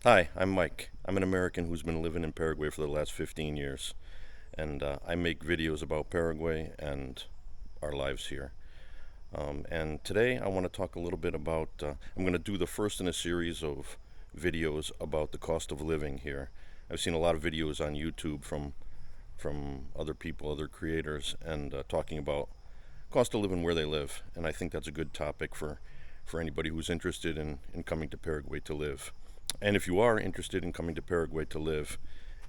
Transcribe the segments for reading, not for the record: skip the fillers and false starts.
Hi, I'm Mike. I'm an American who's been living in Paraguay for the last 15 years, and I make videos about Paraguay and our lives here. And today I want to talk a little bit about, I'm going to do the first in a series of videos about the cost of living here. I've seen a lot of videos on YouTube from other people, other creators, and talking about cost of living where they live. And I think that's a good topic for anybody who's interested in coming to Paraguay to live. And if you are interested in coming to Paraguay to live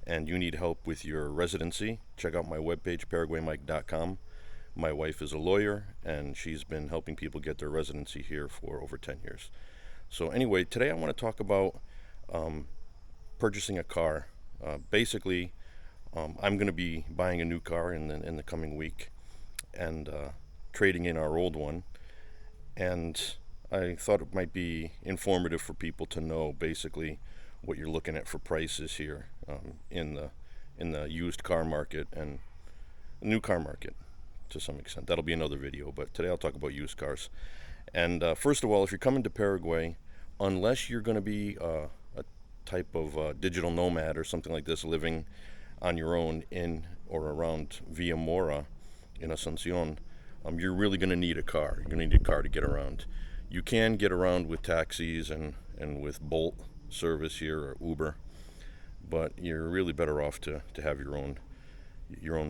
and you need help with your residency, check out my webpage, paraguaymike.com. My wife is a lawyer and she's been helping people get their residency here for over 10 years. So, anyway, today I want to talk about um, purchasing a car. Basically, I'm going to be buying a new car in the coming week and trading in our old one. And I thought it might be informative for people to know basically what you're looking at for prices here in the used car market and the new car market to some extent. That'll be another video, but today I'll talk about used cars. And first of all, if you're coming to Paraguay, unless you're going to be a type of digital nomad or something like this, living on your own in or around Villa Mora in Asuncion, you're really going to need a car. You're going to need a car to get around. You can get around with taxis and with Bolt service here or Uber, but you're really better off to have your own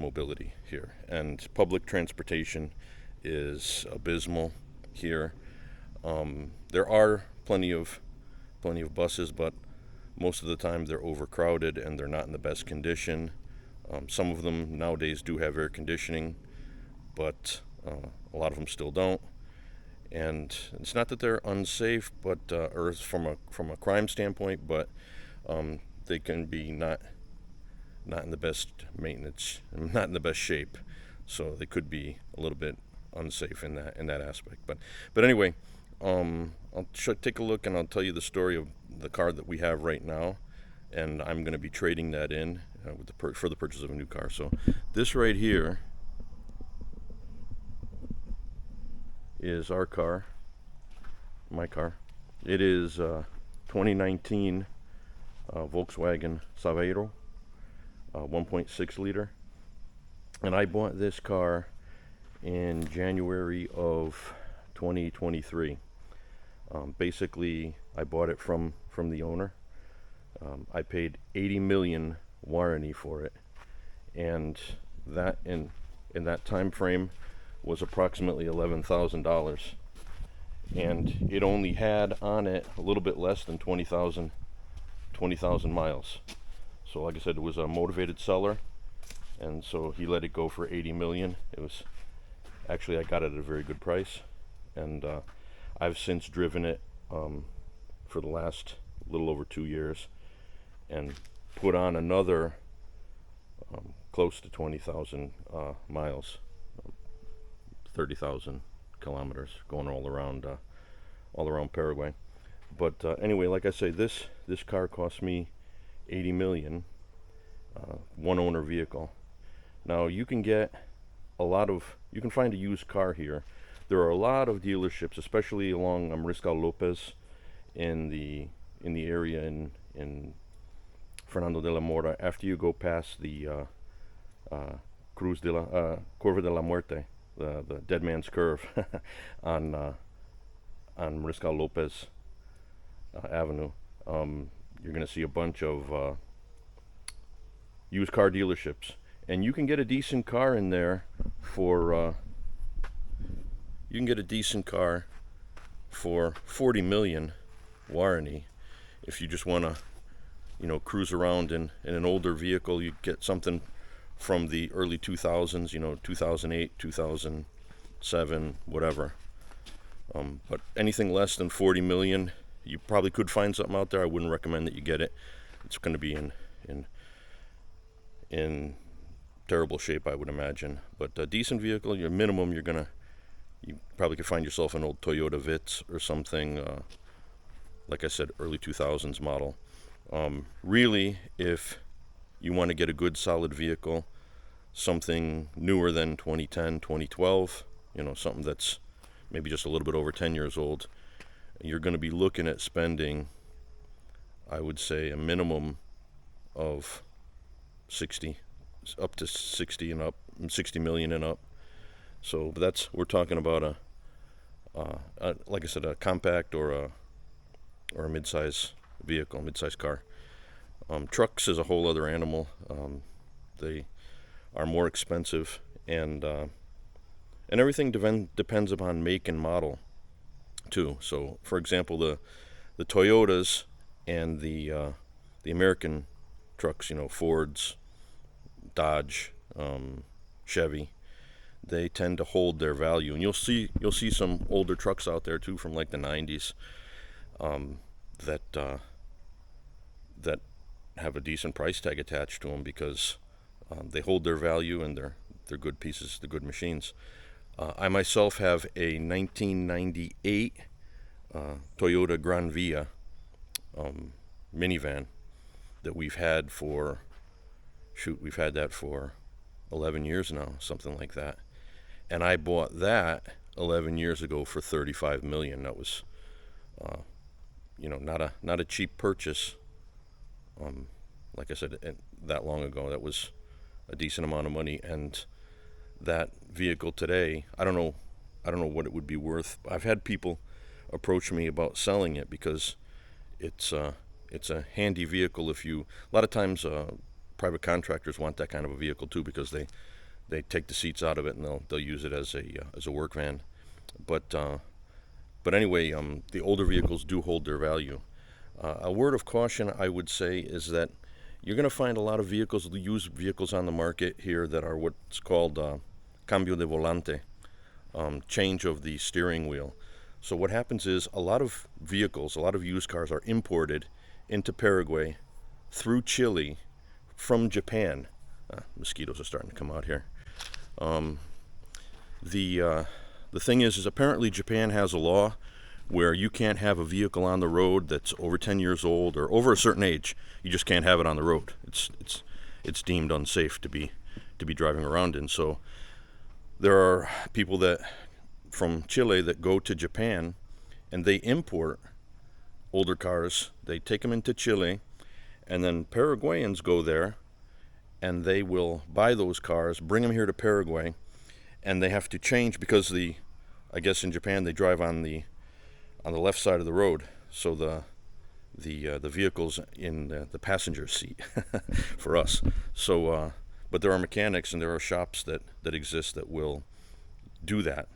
mobility here. And public transportation is abysmal here. There are plenty of buses, but most of the time they're overcrowded and they're not in the best condition. Some of them nowadays do have air conditioning, but a lot of them still don't. And it's not that they're unsafe, but or from a crime standpoint, but they can be not in the best maintenance, not in the best shape. So they could be a little bit unsafe in that aspect. But anyway, I'll take a look and I'll tell you the story of the car that we have right now, and I'm going to be trading that in for the purchase of a new car. So this right here is our car, my car. It is 2019 Volkswagen Saveiro, 1.6 liter, and I bought this car in January of 2023. Basically, I bought it from the owner. I paid 80 million warranty for it, and that in that time frame was approximately $11,000, and it only had on it a little bit less than 20,000 miles. So, like I said, it was a motivated seller, and so he let it go for 80 million. It was actually, I got it at a very good price, and I've since driven it for the last little over 2 years and put on another close to 20,000 miles, 30,000 kilometers, going all around Paraguay. But anyway, like I say, this car cost me 80 million, one owner vehicle. Now you can find a used car here. There are a lot of dealerships, especially along Mariscal Lopez in the area in Fernando de la Mora. After you go past the Curva de la Muerte, the Dead Man's Curve on Mariscal Lopez Avenue, you're going to see a bunch of used car dealerships, and you can get a decent car in there for 40 million warranty. If you just want to cruise around in an older vehicle, you get something from the early 2000s, 2008, 2007, whatever. But anything less than 40 million, you probably could find something out there. I wouldn't recommend that you get it. It's going to be in terrible shape, I would imagine. But a decent vehicle, your minimum, you probably could find yourself an old Toyota Vitz or something. Like I said, early 2000s model. Really, if you want to get a good solid vehicle, something newer than 2010, 2012, something that's maybe just a little bit over 10 years old, you're going to be looking at spending I would say a minimum of 60, up to 60 and up, 60 million and up. So we're talking about like I said, a compact or a mid-size vehicle, mid-size car. Trucks is a whole other animal. They are more expensive, and everything depends upon make and model too. So, for example, the Toyotas and the American trucks, Fords, Dodge, Chevy, they tend to hold their value, and you'll see some older trucks out there too from like the 90s that have a decent price tag attached to them because they hold their value, and they're good pieces, they're good machines. I myself have a 1998 Toyota Gran Via minivan that we've had for 11 years now, something like that. And I bought that 11 years ago for 35 million. That was, not a cheap purchase. Like I said, that long ago, that was a decent amount of money. And that vehicle today, I don't know what it would be worth. I've had people approach me about selling it because it's a handy vehicle. A lot of times, private contractors want that kind of a vehicle too, because they take the seats out of it and they'll use it as a work van. But anyway, the older vehicles do hold their value. A word of caution, I would say, is that you're going to find a lot of used vehicles on the market here that are what's called cambio de volante, change of the steering wheel. So what happens is a lot of used cars are imported into Paraguay through Chile from Japan. Mosquitoes are starting to come out here. The thing is apparently Japan has a law where you can't have a vehicle on the road that's over 10 years old or over a certain age. You just can't have it on the road. It's deemed unsafe to be driving around in. So there are people from Chile that go to Japan and they import older cars. They take them into Chile, and then Paraguayans go there and they will buy those cars, bring them here to Paraguay, and they have to change because I guess in Japan they drive on the left side of the road, so the vehicle's in the passenger seat for us. So, but there are mechanics and there are shops that exist that will do that.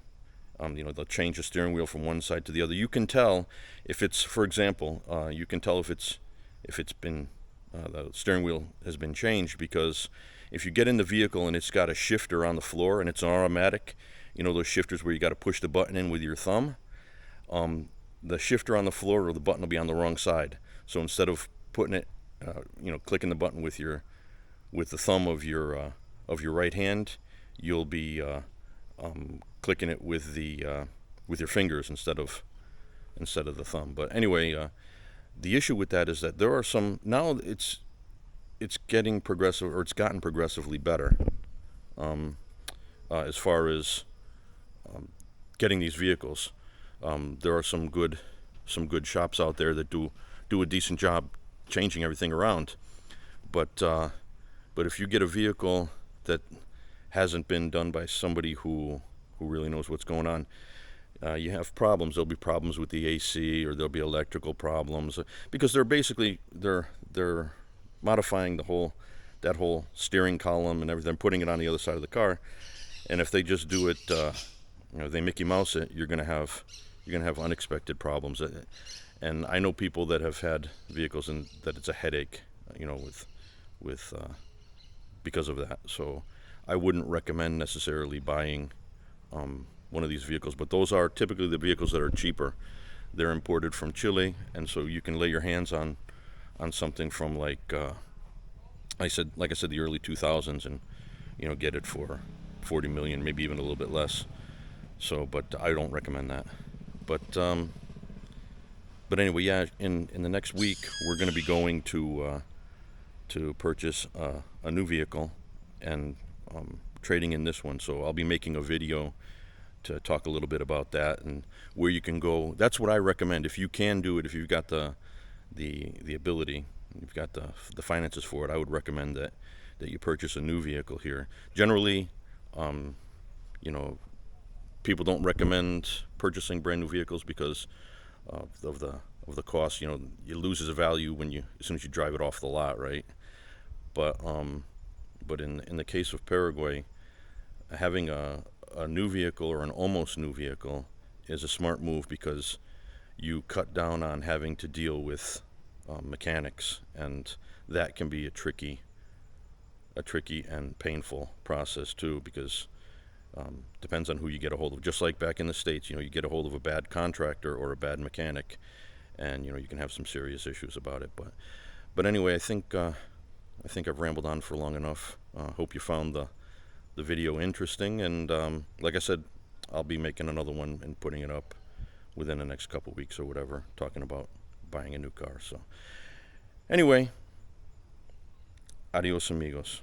They'll change the steering wheel from one side to the other. You can tell if it's, for example, if it's been the steering wheel has been changed, because if you get in the vehicle and it's got a shifter on the floor and it's an automatic, those shifters where you got to push the button in with your thumb, the shifter on the floor or the button will be on the wrong side. So instead of putting it, clicking the button with the thumb of your right hand, you'll be clicking it with your fingers instead of the thumb. But anyway, the issue with that is that there are some, now it's getting progressive, or it's gotten progressively better as far as getting these vehicles. There are some good shops out there that do a decent job changing everything around. But if you get a vehicle that hasn't been done by somebody who really knows what's going on, you have problems. There'll be problems with the AC, or there'll be electrical problems, because they're modifying that whole steering column and everything, putting it on the other side of the car. And if they just do it, they Mickey Mouse it, you're gonna have unexpected problems. And I know people that have had vehicles and that it's a headache, with because of that. So I wouldn't recommend necessarily buying one of these vehicles, but those are typically the vehicles that are cheaper. They're imported from Chile, and so you can lay your hands on something from like I said, the early 2000s, and get it for 40 million, maybe even a little bit less. So, but I don't recommend that. But anyway, yeah. In the next week, we're going to be going to purchase a new vehicle and trading in this one. So I'll be making a video to talk a little bit about that and where you can go. That's what I recommend. If you can do it, if you've got the the ability, you've got the finances for it, I would recommend that you purchase a new vehicle here. Generally, um, you know, people don't recommend purchasing brand new vehicles because of the cost. You know, it loses a value when you as soon as you drive it off the lot, right? But in the case of Paraguay, having a new vehicle or an almost new vehicle is a smart move because you cut down on having to deal with mechanics, and that can be a tricky and painful process too, because depends on who you get a hold of. Just like back in the States, you get a hold of a bad contractor or a bad mechanic, and you can have some serious issues about it. But anyway, I think I've rambled on for long enough. Hope you found the video interesting, and like I said, I'll be making another one and putting it up within the next couple weeks or whatever, talking about buying a new car. So anyway, adios amigos.